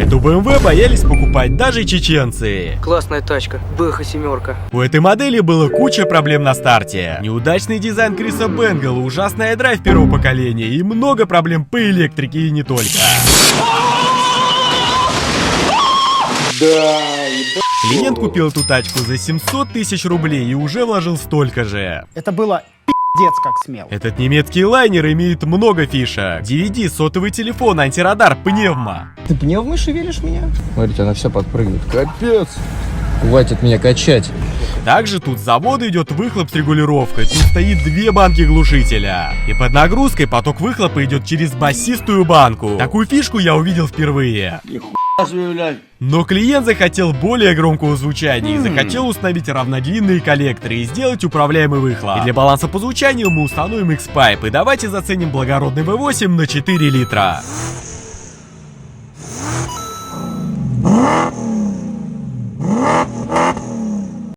Эту BMW боялись покупать даже чеченцы. Классная тачка, БХ семерка. У этой модели было куча проблем на старте. Неудачный дизайн Криса Бенгала, ужасная драйв первого поколения и много проблем по электрике и не только. Клиент купил эту тачку за 700 тысяч рублей и уже вложил столько же. Это было пиздец как смело. Этот немецкий лайнер имеет много фишек. DVD, сотовый телефон, антирадар, пневма. Ты пневмой шевелишь меня? Смотрите, она вся подпрыгивает. Капец! Хватит меня качать. Также тут с завода идет выхлоп с регулировкой. Тут стоит 2 банки глушителя. И под нагрузкой поток выхлопа идет через басистую банку. Такую фишку я увидел впервые. Но клиент захотел более громкого звучания и захотел установить равнодлинные коллекторы и сделать управляемый выхлоп. И для баланса по звучанию мы установим X-Pipe. И давайте заценим благородный V8 на 4 литра.